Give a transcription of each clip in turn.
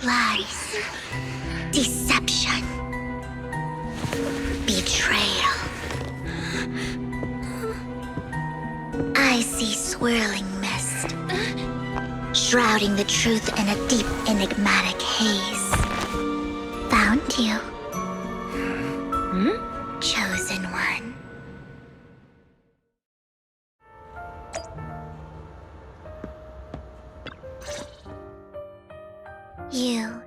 Lies. Deception. Betrayal. I see swirling mist, shrouding the truth in a deep, enigmatic haze. Found you. Chosen one. You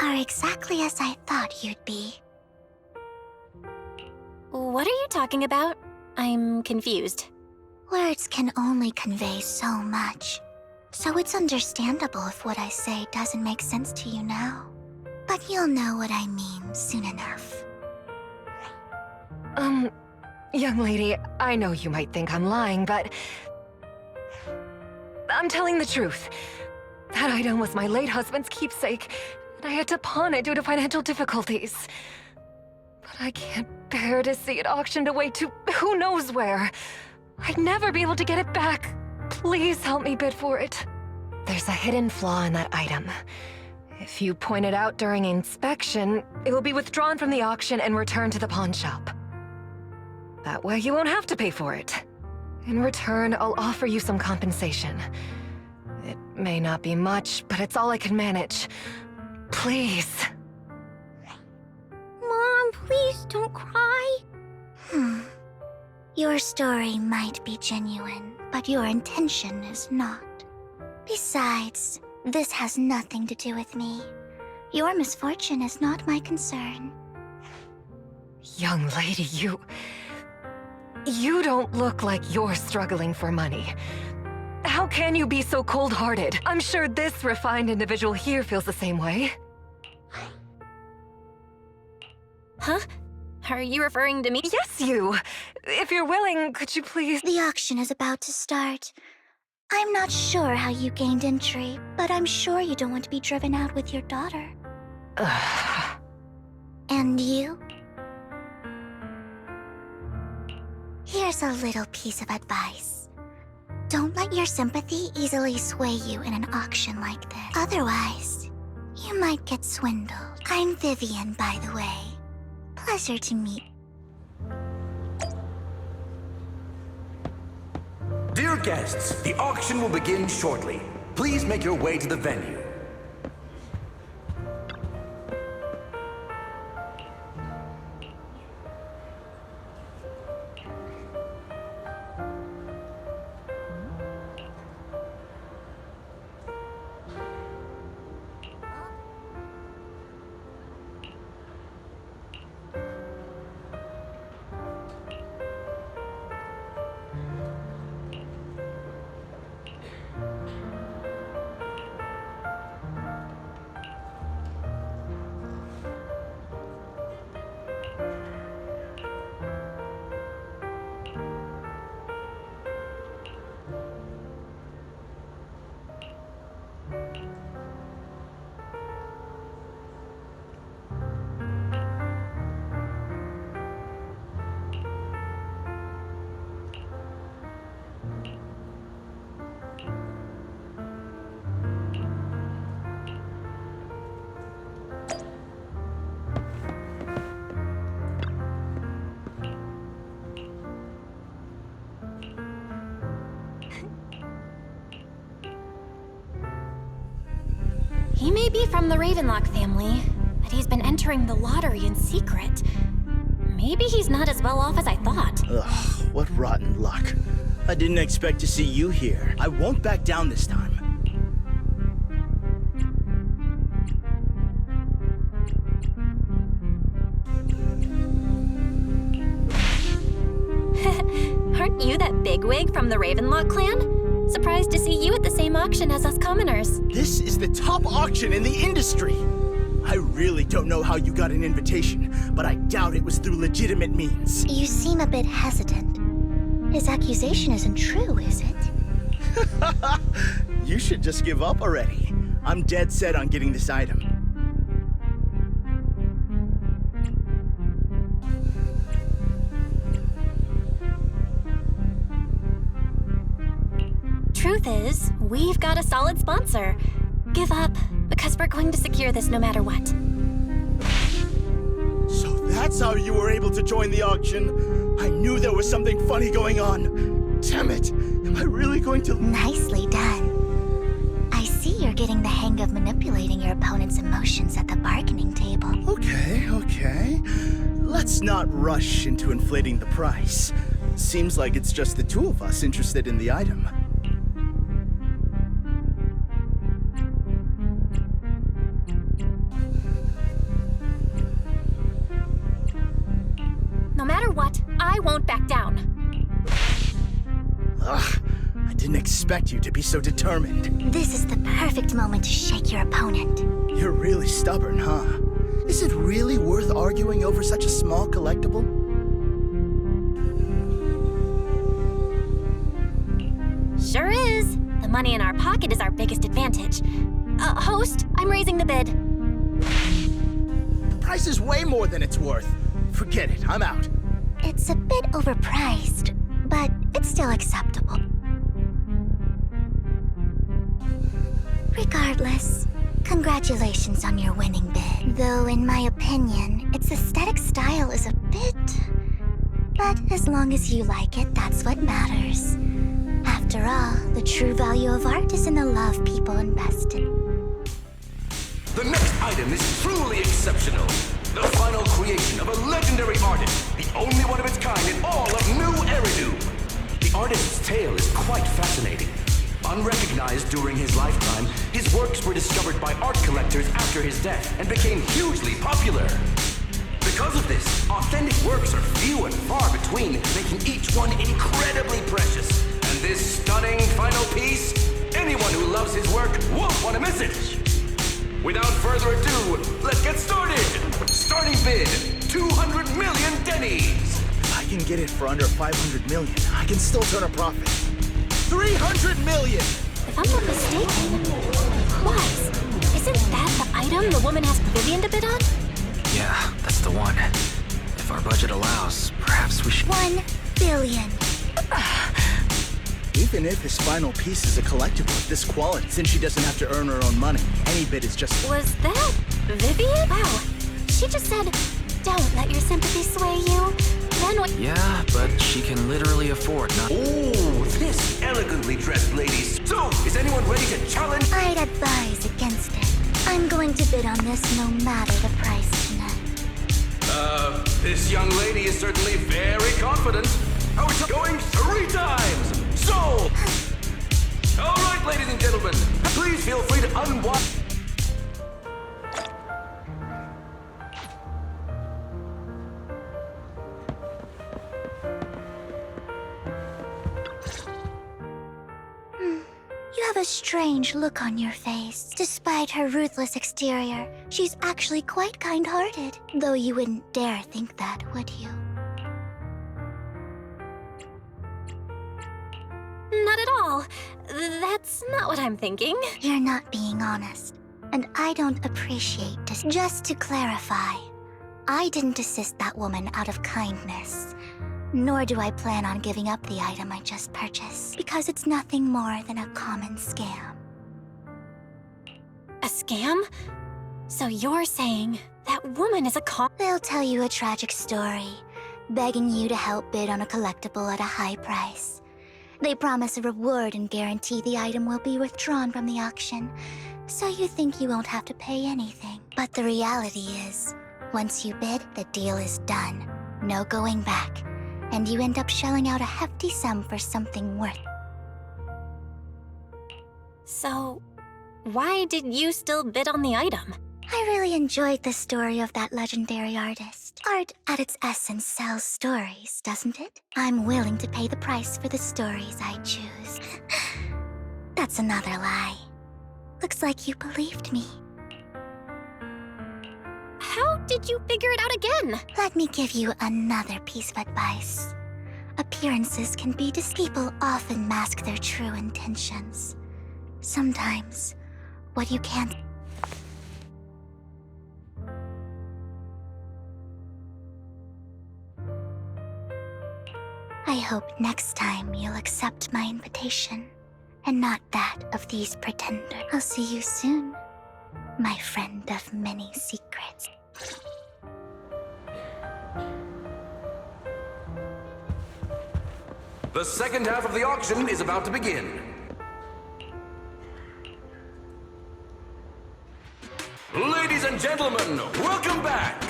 are exactly as I thought you'd be. What are you talking about? I'm confused. Words can only convey so much, so it's understandable if what I say doesn't make sense to you now. But you'll know what I mean soon enough. Young lady, I know you might think I'm lying, but I'm telling the truth. That item was my late husband's keepsake, and I had to pawn it due to financial difficulties. But I can't bear to see it auctioned away to who knows where. I'd never be able to get it back. Please help me bid for it. There's a hidden flaw in that item. If you point it out during inspection, it will be withdrawn from the auction and returned to the pawn shop. That way you won't have to pay for it. In return, I'll offer you some compensation. It may not be much, but it's all I can manage. Please. Mom, please don't cry. Your story might be genuine, but your intention is not. Besides, this has nothing to do with me. Your misfortune is not my concern. Young lady, You don't look like you're struggling for money. How can you be so cold-hearted? I'm sure this refined individual here feels the same way. Huh? Are you referring to me? Yes, you! If you're willing, could you please— The auction is about to start. I'm not sure how you gained entry, but I'm sure you don't want to be driven out with your daughter. And you? Here's a little piece of advice. Don't let your sympathy easily sway you in an auction like this. Otherwise, you might get swindled. I'm Vivian, by the way. Pleasure to meet. Dear guests, the auction will begin shortly. Please make your way to the venue. He may be from the Ravenlock family, but he's been entering the lottery in secret. Maybe he's not as well off as I thought. Ugh, what rotten luck. I didn't expect to see you here. I won't back down this time. Aren't you that bigwig from the Ravenlock clan? Surprised to see you at the same auction as us commoners. This is the top auction in the industry. I really don't know how you got an invitation, but I doubt it was through legitimate means. You seem a bit hesitant. His accusation isn't true, is it? You should just give up already. I'm dead set on getting this item. Truth is, we've got a solid sponsor. Give up, because we're going to secure this no matter what. So that's how you were able to join the auction. I knew there was something funny going on. Damn it! Am I really going to... Nicely done. I see you're getting the hang of manipulating your opponent's emotions at the bargaining table. Okay. Let's not rush into inflating the price. Seems like it's just the two of us interested in the item. No matter what, I won't back down. Ugh, I didn't expect you to be so determined. This is the perfect moment to shake your opponent. You're really stubborn, huh? Is it really worth arguing over such a small collectible? Sure is. The money in our pocket is our biggest advantage. Host, I'm raising the bid. The price is way more than it's worth. Forget it, I'm out. It's a bit overpriced, but it's still acceptable. Regardless, congratulations on your winning bid. Though in my opinion, its aesthetic style is a bit... But as long as you like it, that's what matters. After all, the true value of art is in the love people invest in. The next item is truly exceptional. The final creation of a legendary artist, the only one of its kind in all of New Eridu. The artist's tale is quite fascinating. Unrecognized during his lifetime, his works were discovered by art collectors after his death and became hugely popular. Because of this, authentic works are few and far between, making each one incredibly precious. And this stunning final piece, anyone who loves his work won't want to miss it. Without further ado, let's get started! Starting bid, 200 million dennies! If I can get it for under 500 million, I can still turn a profit. 300 million! If I'm not mistaken, Wise, isn't that the item the woman asked Vivian to bid on? Yeah, that's the one. If our budget allows, perhaps we should... 1 billion. Even if his final piece is a collectible of this quality, since she doesn't have to earn her own money, any bid is just... Was that Vivian? Wow, she just said, don't let your sympathy sway you. Then what? Yeah, but she can literally afford not... Oh, this elegantly dressed lady. So, is anyone ready to challenge? I'd advise against it. I'm going to bid on this no matter the price tonight. This young lady is certainly very confident. Are we going 3 times? Sold! All right, ladies and gentlemen, please feel free to unwind. You have a strange look on your face. Despite her ruthless exterior, she's actually quite kind-hearted. Though you wouldn't dare think that, would you? Not at all. That's not what I'm thinking. You're not being honest, and I don't appreciate this. Just to clarify, I didn't assist that woman out of kindness. Nor do I plan on giving up the item I just purchased, because it's nothing more than a common scam. A scam? So you're saying that woman is a They'll tell you a tragic story, begging you to help bid on a collectible at a high price. They promise a reward and guarantee the item will be withdrawn from the auction, so you think you won't have to pay anything. But the reality is, once you bid, the deal is done. No going back. And you end up shelling out a hefty sum for something worth. So, why did you still bid on the item? I really enjoyed the story of that legendary artist. Art, at its essence, sells stories, doesn't it? I'm willing to pay the price for the stories I choose. That's another lie. Looks like you believed me. How did you figure it out again? Let me give you another piece of advice. Appearances can be deceiving. People often mask their true intentions. Sometimes, what you can't... I hope next time you'll accept my invitation, and not that of these pretenders. I'll see you soon, my friend of many secrets. The second half of the auction is about to begin. Ladies and gentlemen, welcome back!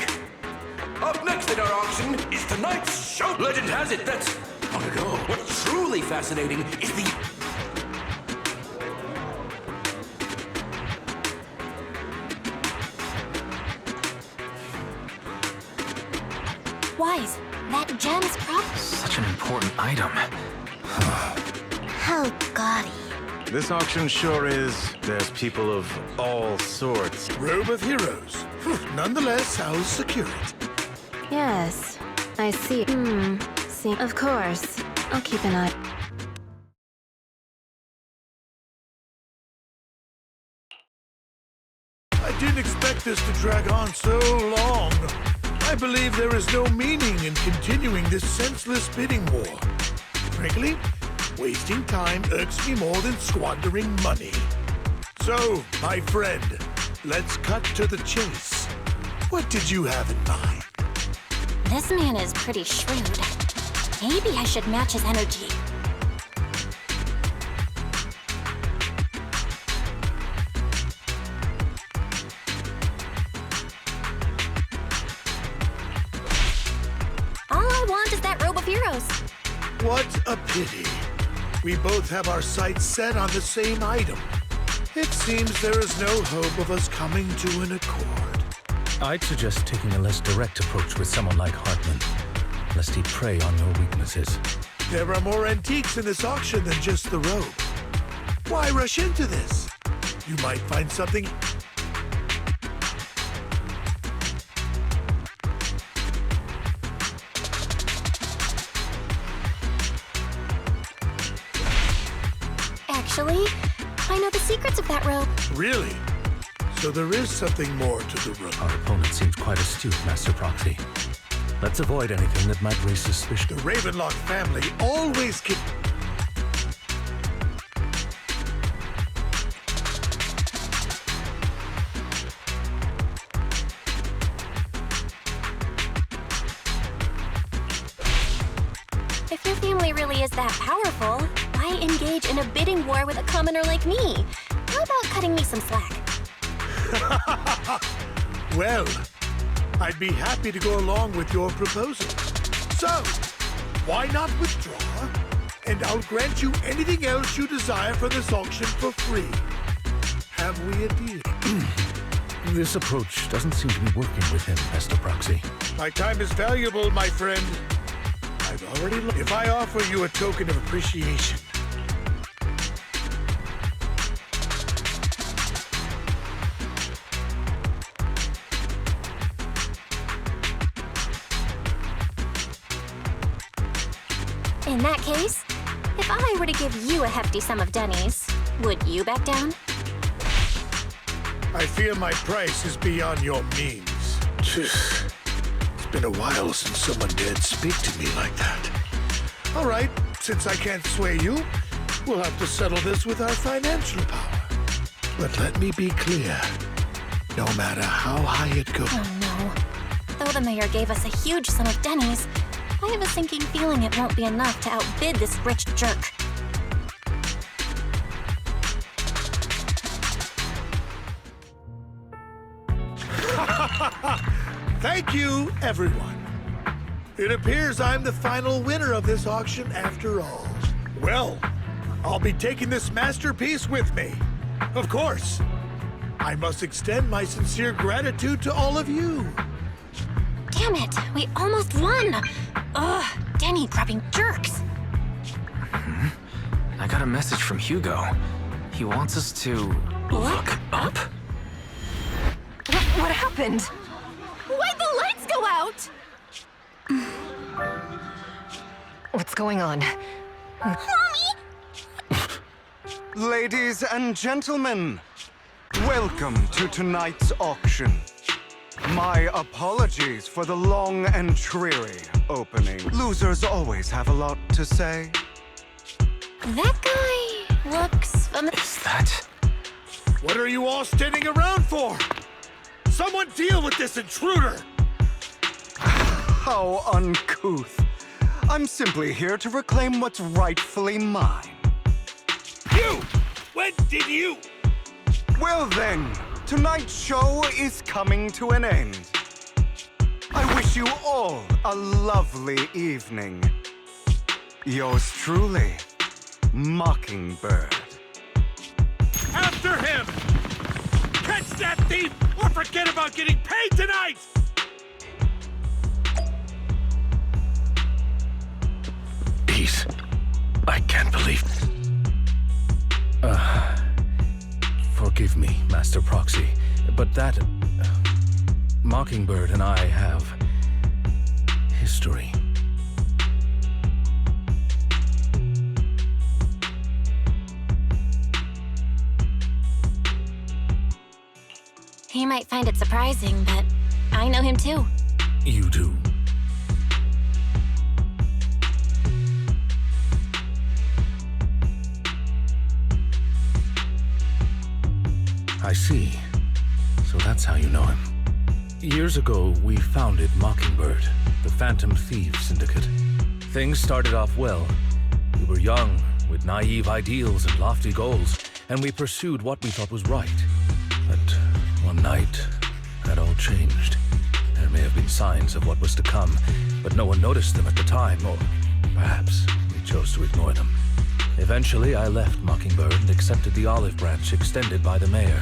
Up next in our auction is tonight's show. Legend has it that, long ago, what's truly fascinating is the... Wise, that gem's Such an important item. How gaudy. This auction sure is. There's people of all sorts. Robe of Heroes. Nonetheless, I'll secure it. Yes, I see. See, of course. I'll keep an eye. I didn't expect this to drag on so long. I believe there is no meaning in continuing this senseless bidding war. Frankly, wasting time irks me more than squandering money. So, my friend, let's cut to the chase. What did you have in mind? This man is pretty shrewd. Maybe I should match his energy. All I want is that Robe of Heroes. What a pity. We both have our sights set on the same item. It seems there is no hope of us coming to an accord. I'd suggest taking a less direct approach with someone like Hartman, lest he prey on your weaknesses. There are more antiques in this auction than just the robe. Why rush into this? You might find something... Actually, I know the secrets of that robe. Really? So there is something more to the robe. Our opponent seems quite astute, Master Proxy. Let's avoid anything that might raise suspicion. The Ravenlock family always keep... If your family really is that powerful, why engage in a bidding war with a commoner like me? How about cutting me some slack? Well, I'd be happy to go along with your proposal. So, why not withdraw? And I'll grant you anything else you desire from this auction for free. Have we a deal? This approach doesn't seem to be working with him, Master Proxy. My time is valuable, my friend. I've already looked. If I offer you a token of appreciation, In that case, if I were to give you a hefty sum of Denny's, would you back down? I fear my price is beyond your means. It's been a while since someone dared speak to me like that. All right, since I can't sway you, we'll have to settle this with our financial power. But let me be clear. No matter how high it goes... Oh no. Though the mayor gave us a huge sum of Denny's, I have a sinking feeling it won't be enough to outbid this rich jerk. Thank you, everyone. It appears I'm the final winner of this auction after all. Well, I'll be taking this masterpiece with me. Of course. I must extend my sincere gratitude to all of you. Damn it, we almost won! Ugh, Denny grabbing jerks! I got a message from Hugo. He wants us to look up? What happened? Why'd the lights go out? What's going on? Ladies and gentlemen, welcome to tonight's auction. My apologies for the long and dreary opening. Losers always have a lot to say. That guy looks Is that What are you all standing around for? Someone deal with this intruder! How uncouth. I'm simply here to reclaim what's rightfully mine. You! When did you? Well then, tonight's show is coming to an end. I wish you all a lovely evening. Yours truly, Mockingbird. After him! Catch that thief or forget about getting paid tonight! I can't believe... Forgive me, Master Proxy, but that... Mockingbird and I have... history. He might find it surprising, but I know him too. You do? I see. So that's how you know him. Years ago, we founded Mockingbird, the Phantom Thieves Syndicate. Things started off well. We were young, with naive ideals and lofty goals, and we pursued what we thought was right. But one night, that all changed. There may have been signs of what was to come, but no one noticed them at the time, or perhaps we chose to ignore them. Eventually, I left Mockingbird and accepted the olive branch extended by the mayor.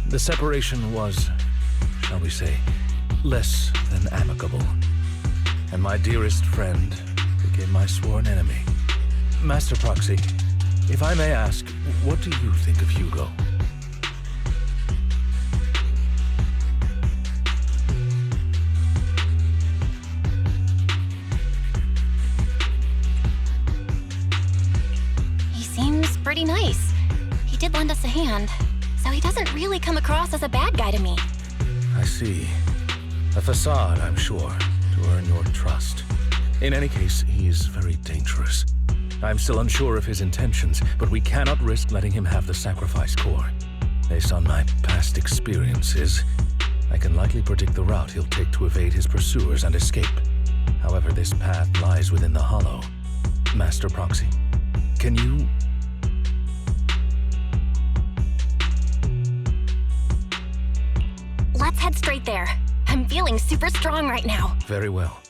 The separation was, shall we say, less than amicable. And my dearest friend became my sworn enemy. Master Proxy, if I may ask, what do you think of Hugo? He seems pretty nice. He did lend us a hand, so he doesn't really come across as a bad guy to me. I see. A facade, I'm sure, to earn your trust. In any case, he is very dangerous. I'm still unsure of his intentions, but we cannot risk letting him have the sacrifice core. Based on my past experiences, I can likely predict the route he'll take to evade his pursuers and escape. However, this path lies within the Hollow. Master Proxy, can you... Let's head straight there. I'm feeling super strong right now. Very well.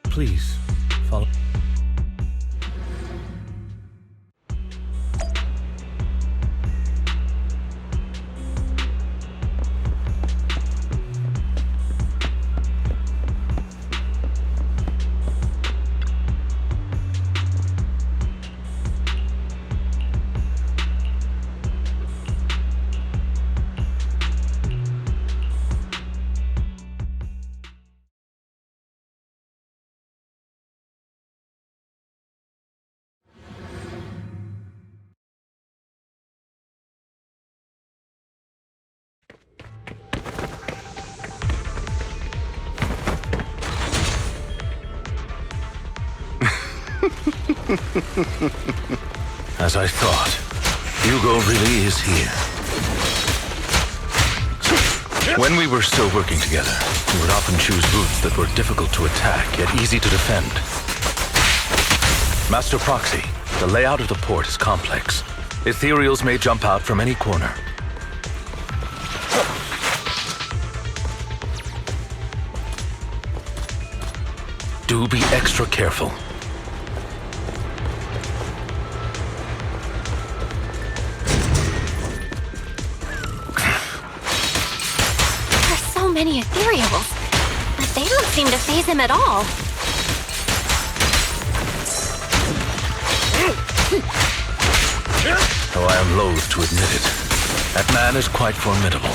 Please, follow... As I thought, Hugo really is here. When we were still working together, we would often choose routes that were difficult to attack, yet easy to defend. Master Proxy, the layout of the port is complex. Ethereals may jump out from any corner. Do be extra careful. Many ethereals, but they don't seem to faze him at all. Though I am loath to admit it, that man is quite formidable.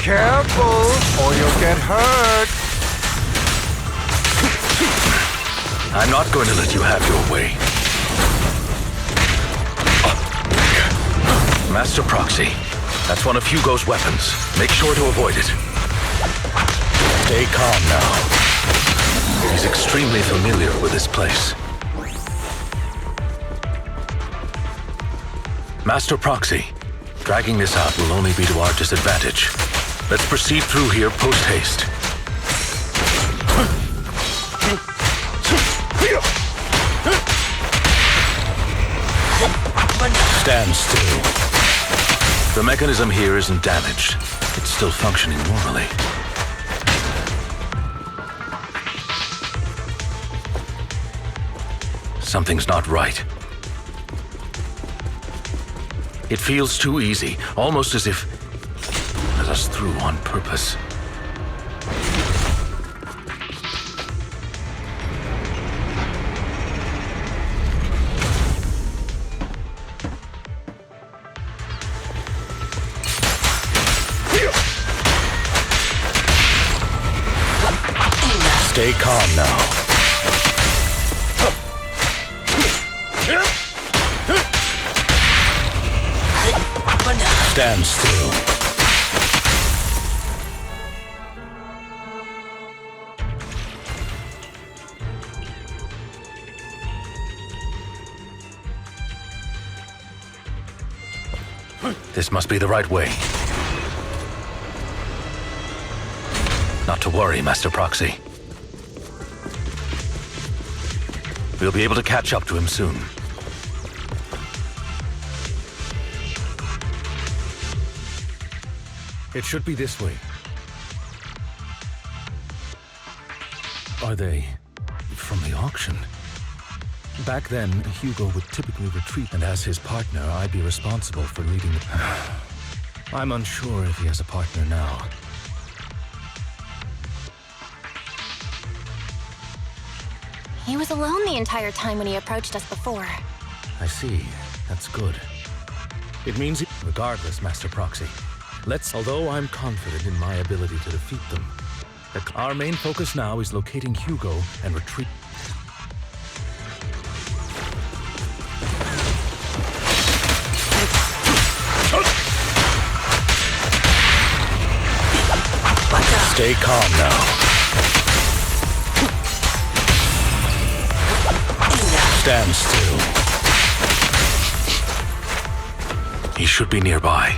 careful, or you'll get hurt. I'm not going to let you have your way. Master Proxy, that's one of Hugo's weapons. Make sure to avoid it. Stay calm now. He's extremely familiar with this place. Master Proxy, dragging this out will only be to our disadvantage. Let's proceed through here post-haste. Stand still. The mechanism here isn't damaged. It's still functioning normally. Something's not right. It feels too easy, almost as if it let us through on purpose. Stay calm now. Stand still. This must be the right way. Not to worry, Master Proxy. We'll be able to catch up to him soon. It should be this way. Are they from the auction? Back then, Hugo would typically retreat, and as his partner, I'd be responsible for leading the... I'm unsure if he has a partner now. He was alone the entire time when he approached us before. I see. That's good. It means... Regardless, Master Proxy. Although I'm confident in my ability to defeat them, our main focus now is locating Hugo and retreat. Stay calm now. Stand still. He should be nearby.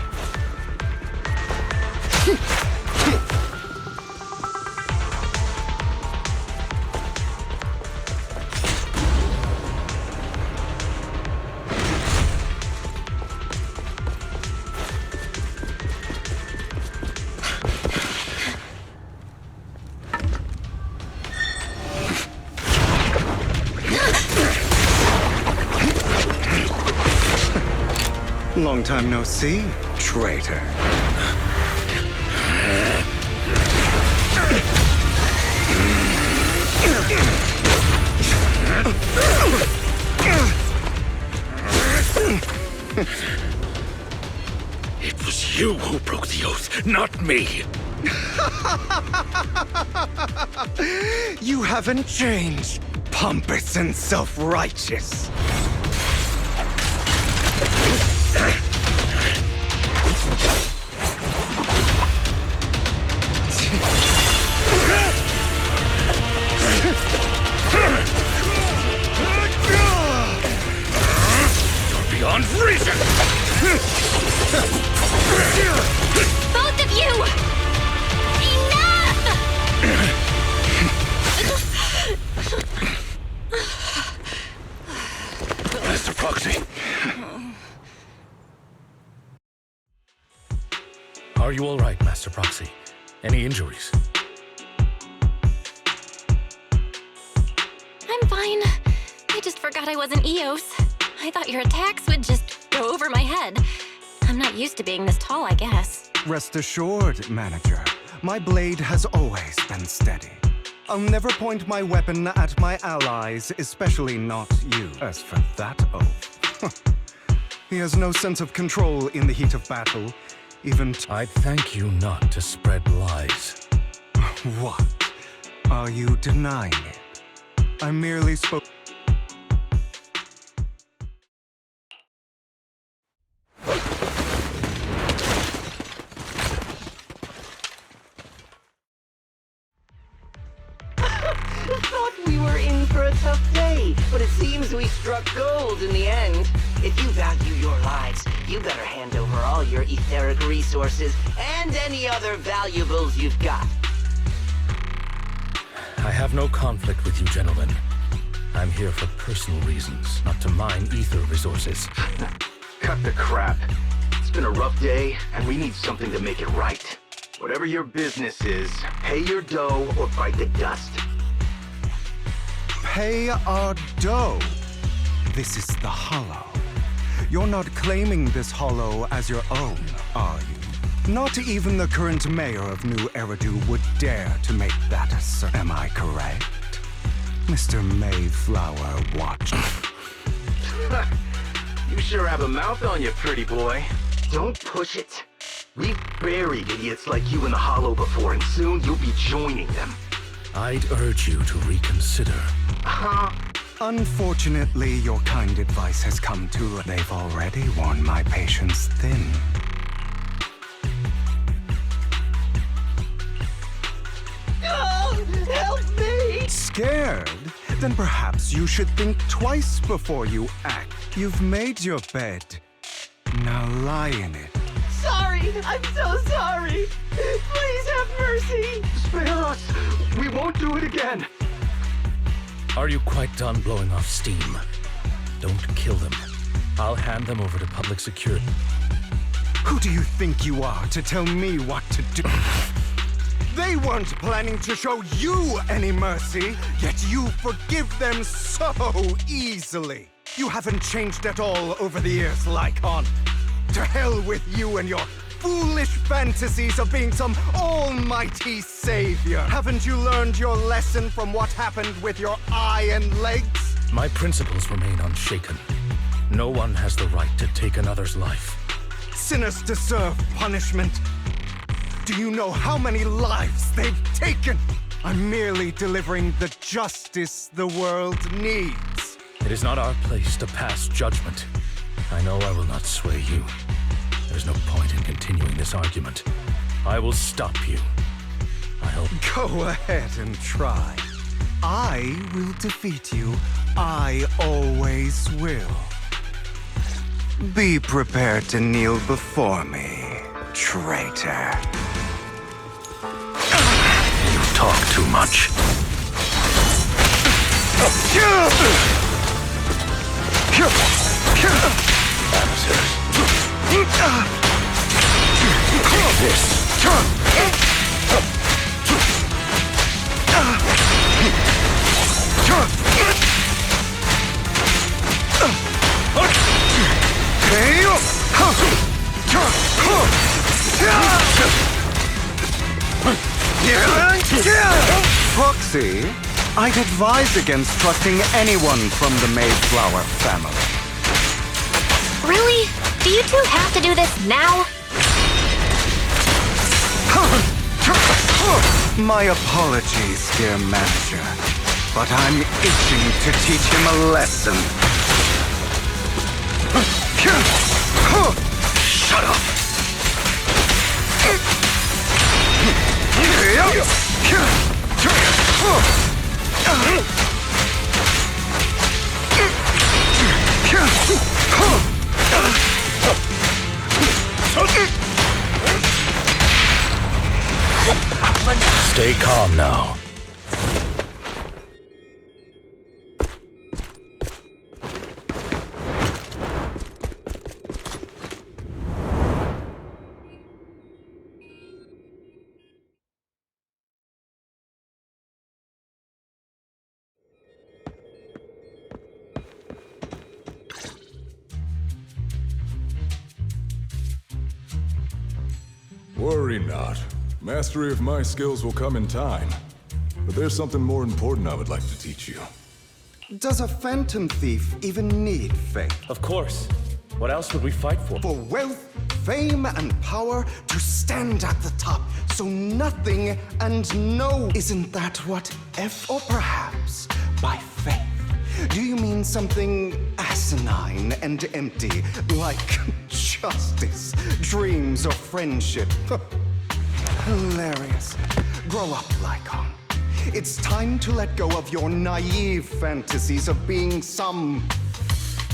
Long time no see, traitor. It was you who broke the oath, not me. You haven't changed, pompous and self-righteous. You're beyond reason! Both of you! Enough! Master Proxy. Are you all right, Master Proxy? Any injuries? I'm fine. I just forgot I wasn't Eos. I thought your attacks would just go over my head. I'm not used to being this tall, I guess. Rest assured, manager, my blade has always been steady. I'll never point my weapon at my allies, especially not you. As for that oath, he has no sense of control in the heat of battle. even I'd thank you not to spread lies. What? Are you denying it? I merely spoke. Thought we were in for a tough day, but it seems we struck gold in the end. If you value your lives, you better hand over all your etheric resources and any other valuables you've got. I have no conflict with you, gentlemen. I'm here for personal reasons, not to mine ether resources. Cut the crap. It's been a rough day, and we need something to make it right. Whatever your business is, pay your dough or bite the dust. Pay our dough. This is the Hollow. You're not claiming this Hollow as your own, are you? Not even the current mayor of New Eridu would dare to make that assertion. Am I correct? Mr. Mayflower Watch. You sure have a mouth on you, pretty boy. Don't push it. We've buried idiots like you in the Hollow before, and soon you'll be joining them. I'd urge you to reconsider. Unfortunately, your kind advice has come too late. They've already worn my patience thin. Oh, help me! Scared? Then perhaps you should think twice before you act. You've made your bed. Now lie in it. Sorry! I'm so sorry! Please have mercy! Spare us! We won't do it again! Are you quite done blowing off steam? Don't kill them. I'll hand them over to public security. Who do you think you are to tell me what to do? They weren't planning to show you any mercy, yet you forgive them so easily. You haven't changed at all over the years, Lycon. To hell with you and your foolish fantasies of being some almighty savior. Haven't you learned your lesson from what happened with your eye and legs? My principles remain unshaken. No one has the right to take another's life. Sinners deserve punishment. Do you know how many lives they've taken? I'm merely delivering the justice the world needs. It is not our place to pass judgment. I know I will not sway you. There's no point in continuing this argument. I will stop you. I'll... Go ahead and try. I will defeat you. I always will. Be prepared to kneel before me, traitor. You talk too much. Take this. Proxy, I'd advise against trusting anyone from the Mayflower family. Really? Do you two have to do this now? My apologies, dear manager, but I'm itching to teach him a lesson. Shut up! Stay calm now. Worry not. Mastery of my skills will come in time. But there's something more important I would like to teach you. Does a phantom thief even need faith? Of course. What else would we fight for? For wealth, fame and power to stand at the top. So nothing and no. Isn't that what or perhaps by faith? Do you mean something asinine and empty, like justice, dreams, or friendship? Hilarious. Grow up, Lycon. It's time to let go of your naive fantasies of being some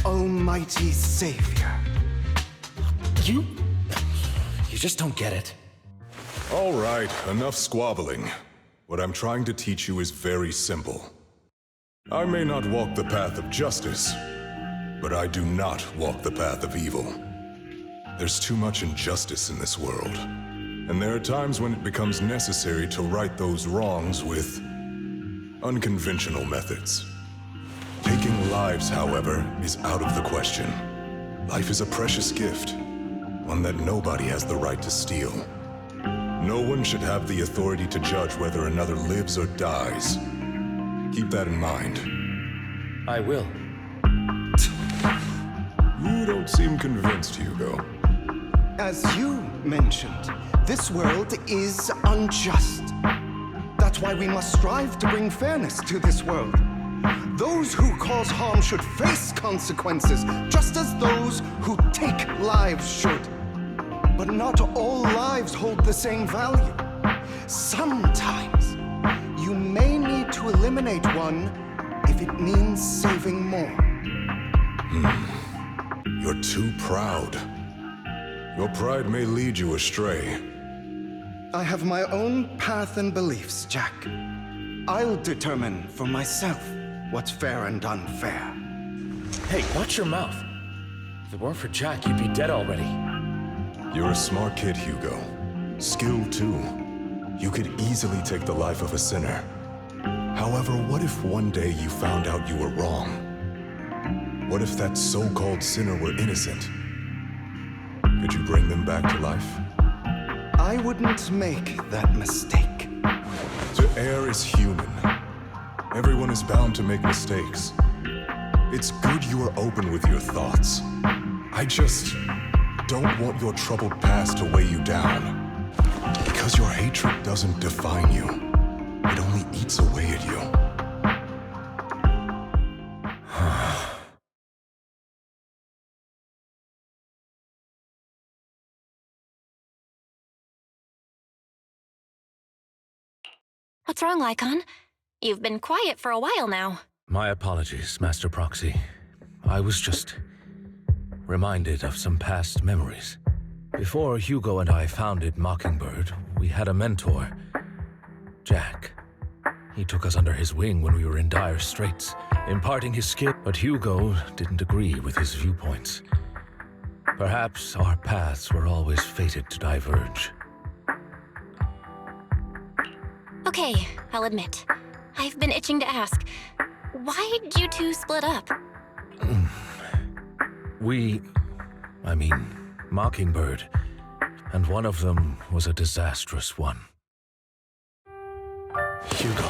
almighty savior. You just don't get it. All right, enough squabbling. What I'm trying to teach you is very simple. I may not walk the path of justice, but I do not walk the path of evil. There's too much injustice in this world, and there are times when it becomes necessary to right those wrongs with unconventional methods. Taking lives, however, is out of the question. Life is a precious gift, one that nobody has the right to steal. No one should have the authority to judge whether another lives or dies. Keep that in mind. I will. You don't seem convinced, Hugo. As you mentioned, this world is unjust. That's why we must strive to bring fairness to this world. Those who cause harm should face consequences, just as those who take lives should. But not all lives hold the same value. Sometimes, you may need to eliminate one if it means saving more. You're too proud. Your pride may lead you astray. I have my own path and beliefs, Jack. I'll determine for myself what's fair and unfair. Hey, watch your mouth. If it weren't for Jack, you'd be dead already. You're a smart kid, Hugo. Skilled too. You could easily take the life of a sinner. However, what if one day you found out you were wrong? What if that so-called sinner were innocent? Could you bring them back to life? I wouldn't make that mistake. To err is human. Everyone is bound to make mistakes. It's good you are open with your thoughts. I just don't want your troubled past to weigh you down. Because your hatred doesn't define you. It only eats away at you. What's wrong, Lycon? You've been quiet for a while now. My apologies, Master Proxy. I was just reminded of some past memories. Before Hugo and I founded Mockingbird, we had a mentor, Jack. He took us under his wing when we were in dire straits, imparting his skill, but Hugo didn't agree with his viewpoints. Perhaps our paths were always fated to diverge. Okay, I'll admit. I've been itching to ask, why did you two split up? Mockingbird, and one of them was a disastrous one. Hugo.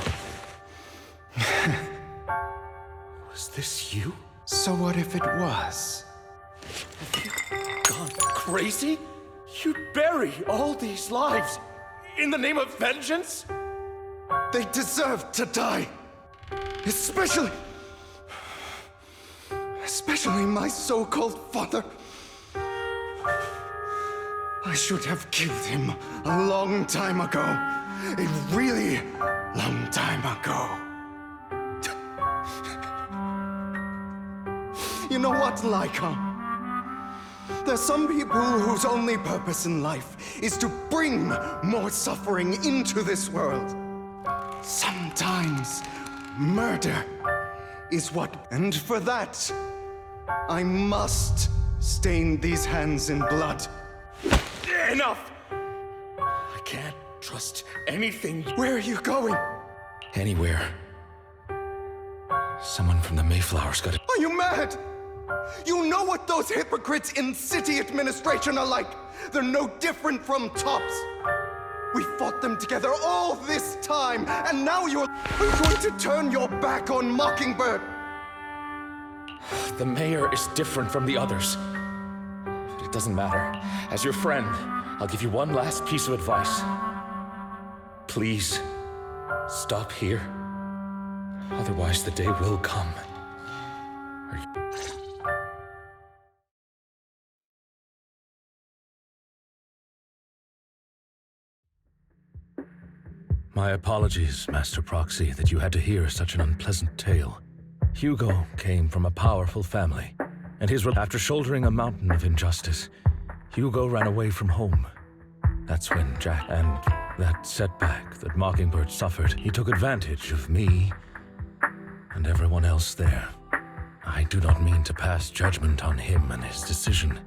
Was this you? So what if it was? Have you gone crazy? You'd bury all these lives in the name of vengeance? They deserve to die. Especially my so-called father. I should have killed him a long time ago. A really long time ago. You know what, Lycon? There's some people whose only purpose in life is to bring more suffering into this world. Sometimes murder is what... And for that, I must stain these hands in blood. Enough! I can't trust anything. Where are you going? Anywhere. Someone from the Mayflower's got it. Are you mad? You know what those hypocrites in city administration are like. They're no different from tops. We fought them together all this time, and now you're going to turn your back on Mockingbird. The mayor is different from the others. doesn't matter. As your friend, I'll give you one last piece of advice. Please, stop here. Otherwise, the day will come. My apologies, Master Proxy, that you had to hear such an unpleasant tale. Hugo came from a powerful family, and after shouldering a mountain of injustice, Hugo ran away from home. That's when Jack and that setback that Mockingbird suffered, he took advantage of me and everyone else there. I do not mean to pass judgment on him and his decision,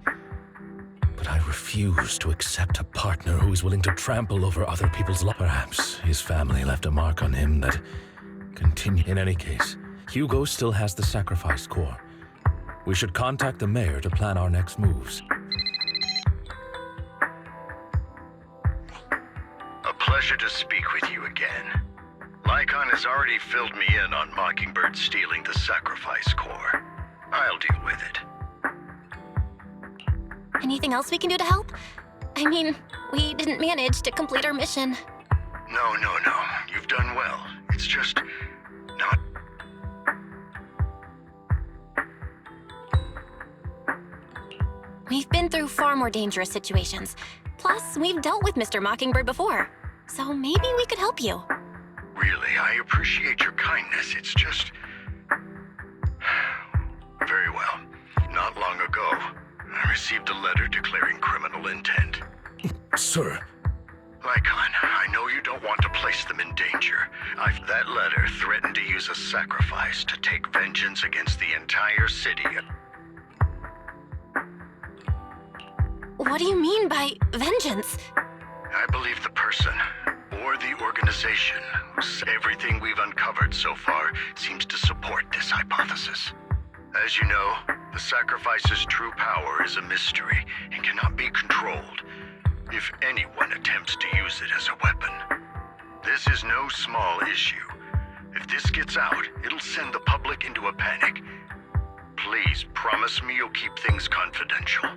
but I refuse to accept a partner who is willing to trample over other people's lives. Perhaps his family left a mark on him that continue. In any case, Hugo still has the sacrifice core. We should contact the mayor to plan our next moves. A pleasure to speak with you again. Lycon has already filled me in on Mockingbird stealing the sacrifice core. I'll deal with it. Anything else we can do to help? I mean, we didn't manage to complete our mission. No. You've done well. It's just not... We've been through far more dangerous situations. Plus, we've dealt with Mr. Mockingbird before. So maybe we could help you. Really, I appreciate your kindness. It's just... Very well. Not long ago, I received a letter declaring criminal intent. Sir. Lycon, I know you don't want to place them in danger. That letter threatened to use a sacrifice to take vengeance against the entire city. What do you mean by vengeance? I believe the person, or the organization, everything we've uncovered so far seems to support this hypothesis. As you know, the sacrifice's true power is a mystery and cannot be controlled if anyone attempts to use it as a weapon. This is no small issue. If this gets out, it'll send the public into a panic. Please promise me you'll keep things confidential.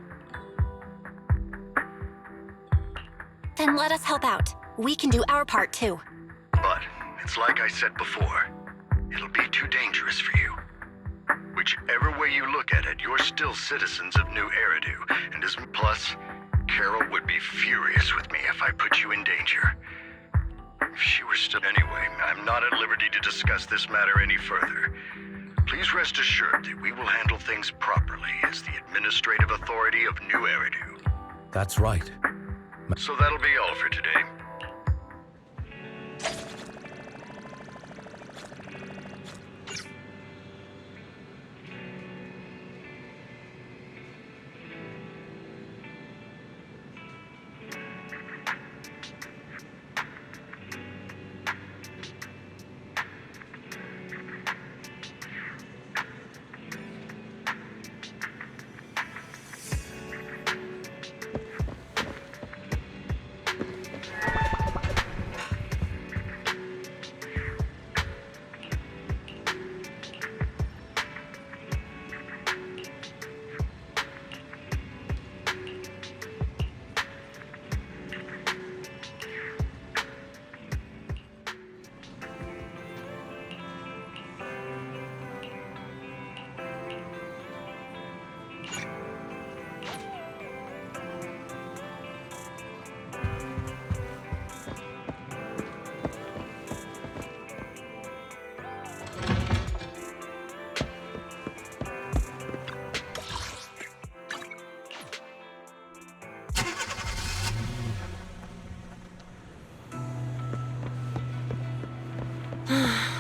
Then let us help out. We can do our part too. But it's like I said before, it'll be too dangerous for you. Whichever way you look at it, you're still citizens of New Eridu, and plus, Carol would be furious with me if I put you in danger. If she were still... Anyway, I'm not at liberty to discuss this matter any further. Please rest assured that we will handle things properly as the administrative authority of New Eridu. That's right. So that'll be all for today.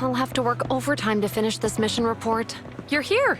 I'll have to work overtime to finish this mission report. You're here!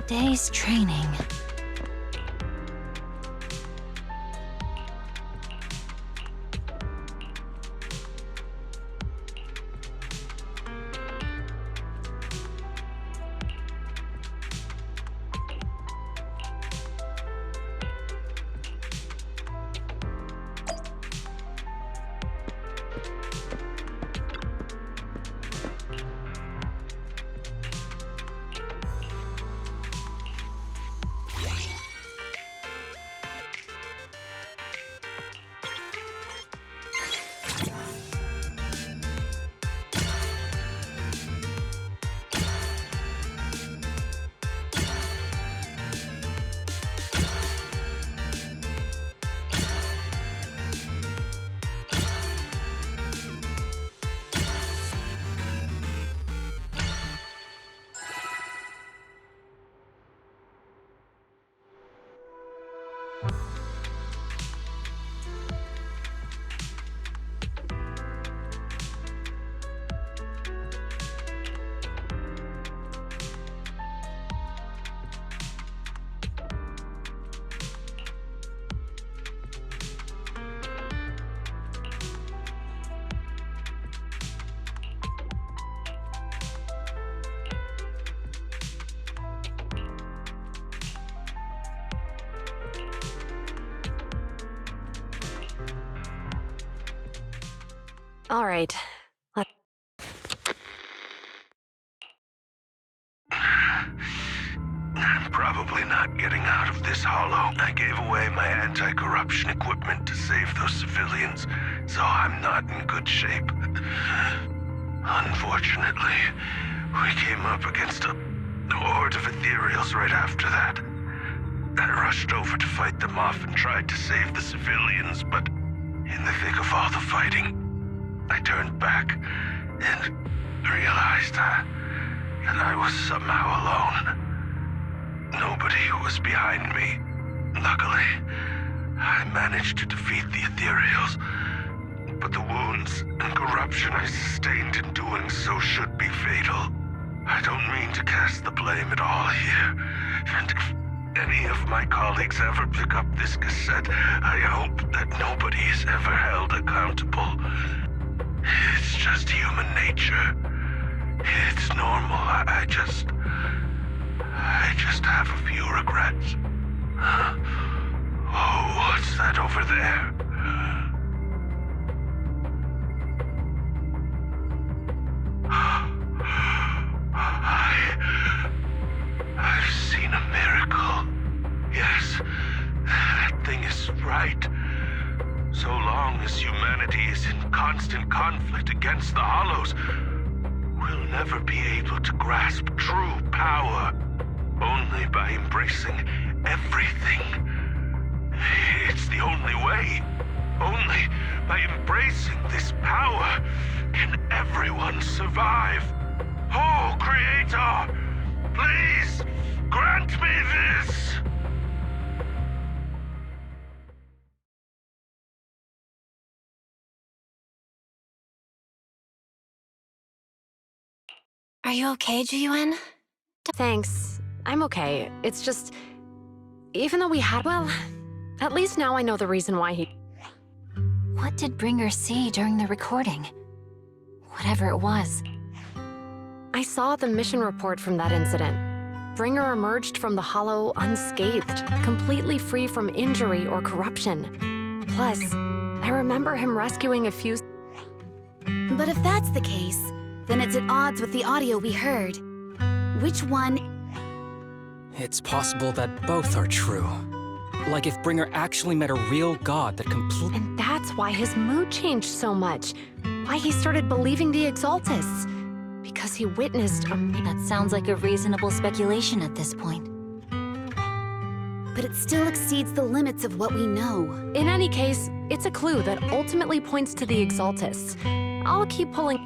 day's training. All right. I'm probably not getting out of this hollow. I gave away my anti-corruption equipment to save those civilians, so I'm not in good shape. Unfortunately, we came up against a horde of ethereals right after that. I rushed over to fight them off and tried to save the civilians, but in the thick of all the fighting, I turned back and realized that I was somehow alone. Nobody was behind me. Luckily, I managed to defeat the ethereals, but the wounds and corruption I sustained in doing so should be fatal. I don't mean to cast the blame at all here, and if any of my colleagues ever pick up this cassette, I hope that nobody is ever held accountable. It's just human nature. It's normal. I just have a few regrets. Oh, what's that over there? I've seen a miracle. Yes, that thing is right. So long as humanity is in constant conflict against the Hollows, we'll never be able to grasp true power. Only by embracing everything. It's the only way. Only by embracing this power can everyone survive. Oh, Creator, please grant me this! Are you okay, Jiyuan? Thanks. I'm okay. It's just... Even though we had... Well, at least now I know the reason why he... What did Bringer see during the recording? Whatever it was. I saw the mission report from that incident. Bringer emerged from the Hollow unscathed, completely free from injury or corruption. Plus, I remember him rescuing a few... But if that's the case, then it's at odds with the audio we heard. Which one... It's possible that both are true. Like if Bringer actually met a real god that completely... And that's why his mood changed so much. Why he started believing the Exaltus. Because he witnessed a... That sounds like a reasonable speculation at this point. But it still exceeds the limits of what we know. In any case, it's a clue that ultimately points to the Exaltus. I'll keep pulling...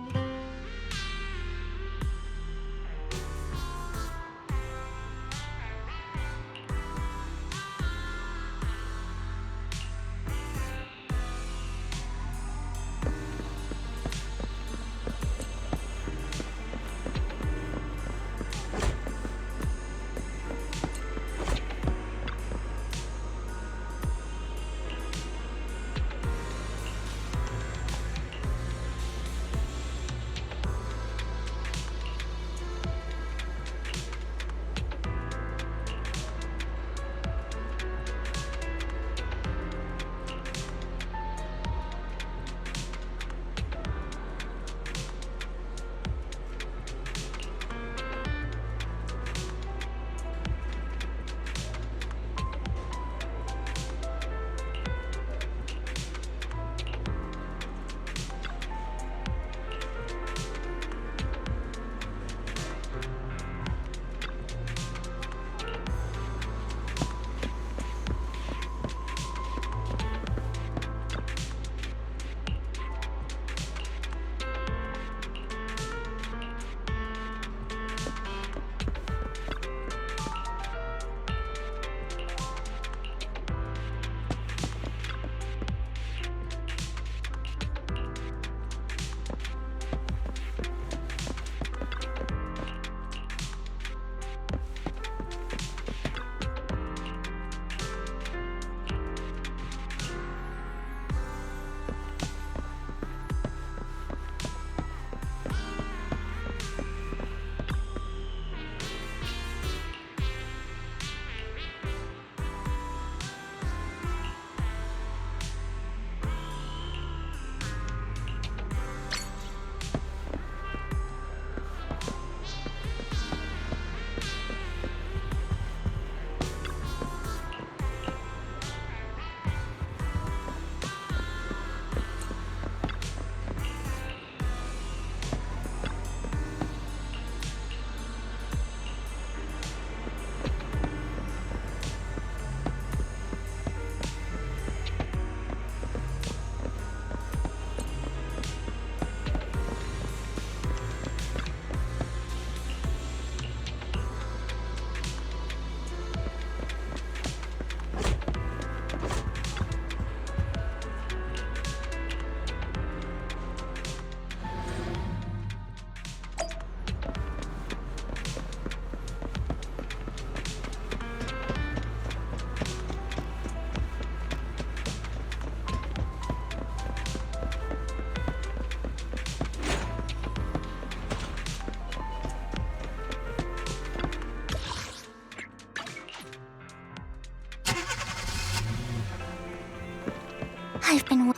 I've been...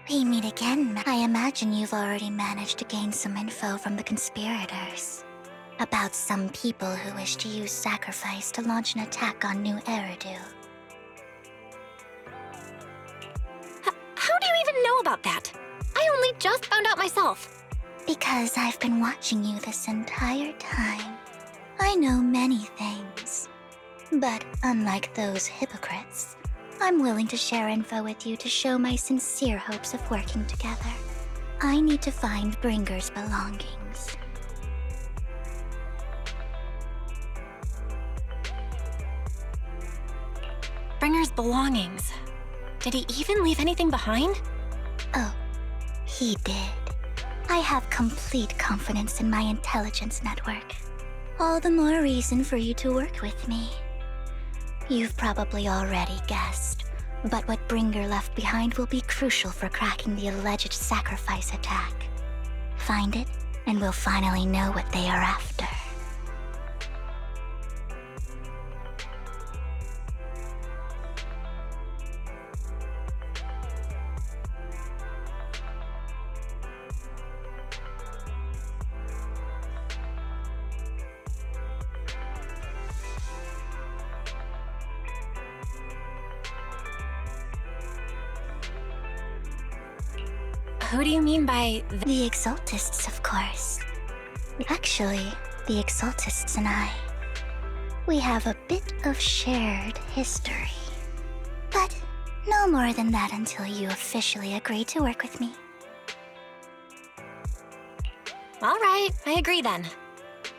We meet again. I imagine you've already managed to gain some info from the conspirators. About some people who wish to use sacrifice to launch an attack on New Eridu. How do you even know about that? I only just found out myself. Because I've been watching you this entire time. I know many things. But unlike those hypocrites, I'm willing to share info with you to show my sincere hopes of working together. I need to find Bringer's belongings. Bringer's belongings. Did he even leave anything behind? Oh, he did. I have complete confidence in my intelligence network. All the more reason for you to work with me. You've probably already guessed, but what Bringer left behind will be crucial for cracking the alleged sacrifice attack. Find it, and we'll finally know what they are after. Who do you mean by the Exaltists, of course. Actually, the Exaltists and I, we have a bit of shared history. But no more than that until you officially agree to work with me. All right, I agree then.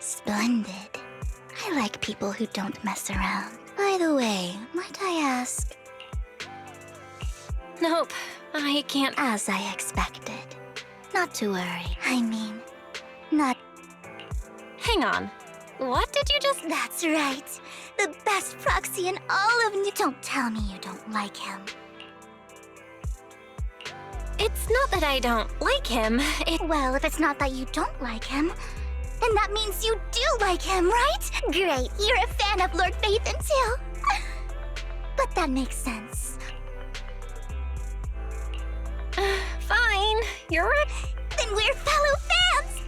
Splendid. I like people who don't mess around. By the way, might I ask? Nope, I can't. As I expected. Not to worry. I mean, not... Hang on. What did you just... That's right. The best proxy in all of... Don't tell me you don't like him. It's not that I don't like him, Well, if it's not that you don't like him, then that means you do like him, right? Great, you're a fan of Lord Phaethon too. But that makes sense. Fine, you're right. Then we're fellow fans!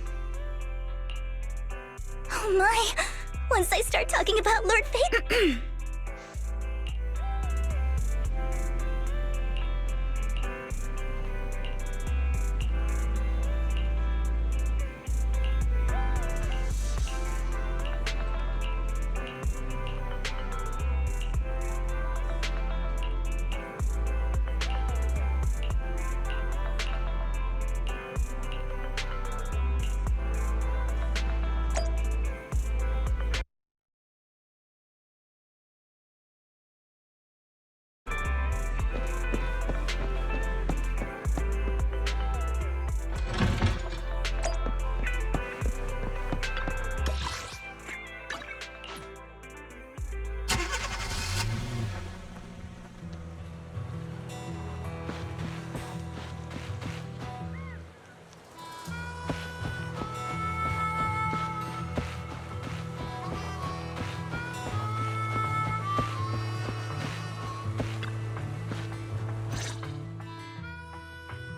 Oh my, once I start talking about Lord Phaethon...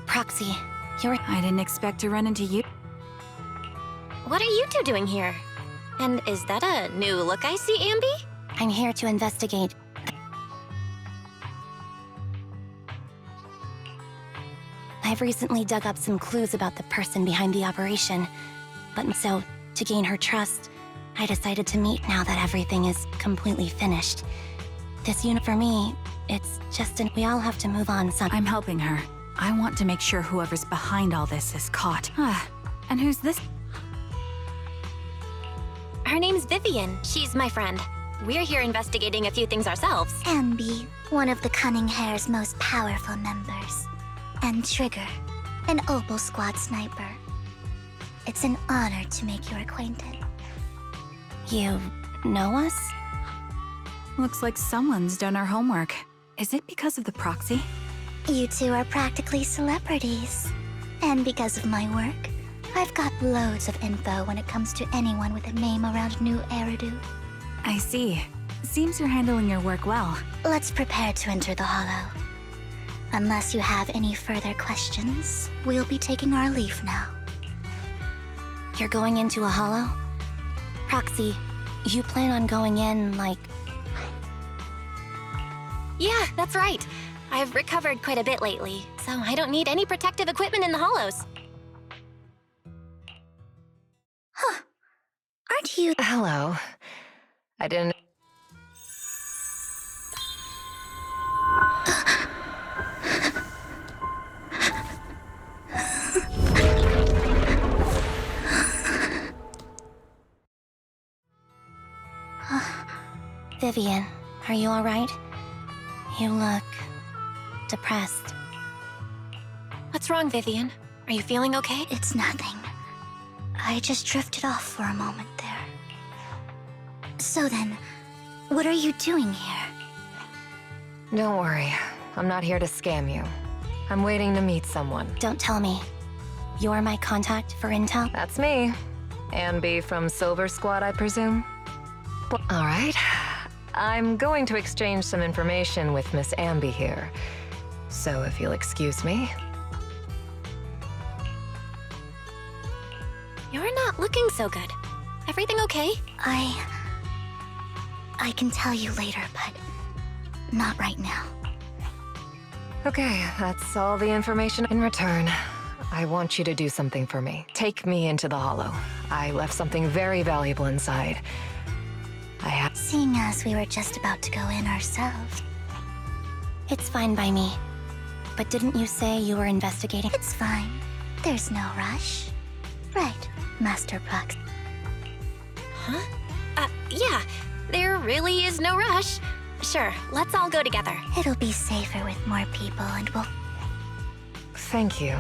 Proxy, I didn't expect to run into you. What are you two doing here? And is that a new look I see, Ambi? I'm here to investigate. I've recently dug up some clues about the person behind the operation. But so, to gain her trust, I decided to meet now that everything is completely finished. This unit for me, it's just we all have to move on some- I'm helping her. I want to make sure whoever's behind all this is caught. And who's this? Her name's Vivian. She's my friend. We're here investigating a few things ourselves. Ambi, one of the Cunning Hair's most powerful members. And Trigger, an Opal Squad sniper. It's an honor to make your acquaintance. You know us? Looks like someone's done our homework. Is it because of the proxy? You two are practically celebrities. And because of my work, I've got loads of info when it comes to anyone with a name around New Eridu. I see. Seems you're handling your work well. Let's prepare to enter the Hollow. Unless you have any further questions, we'll be taking our leave now. You're going into a hollow? Proxy, you plan on going in, like... Yeah, that's right. I've recovered quite a bit lately, so I don't need any protective equipment in the hollows. Huh. Aren't you... Hello. I didn't... Vivian, are you alright? You look... depressed. What's wrong, Vivian? Are you feeling okay? It's nothing. I just drifted off for a moment there. So then, what are you doing here? Don't worry. I'm not here to scam you. I'm waiting to meet someone. Don't tell me. You're my contact for intel? That's me. Ambi from Silver Squad, I presume? All right. I'm going to exchange some information with Miss Ambi here. So if you'll excuse me. You're not looking so good. Everything okay? I can tell you later, but not right now. Okay, that's all the information. In return, I want you to do something for me. Take me into the Hollow. I left something very valuable inside. Seeing as we were just about to go in ourselves. It's fine by me. But didn't you say you were investigating? It's fine. There's no rush. Right, Master Prox. Huh? Yeah. There really is no rush. Sure, let's all go together. It'll be safer with more people and we'll... Thank you.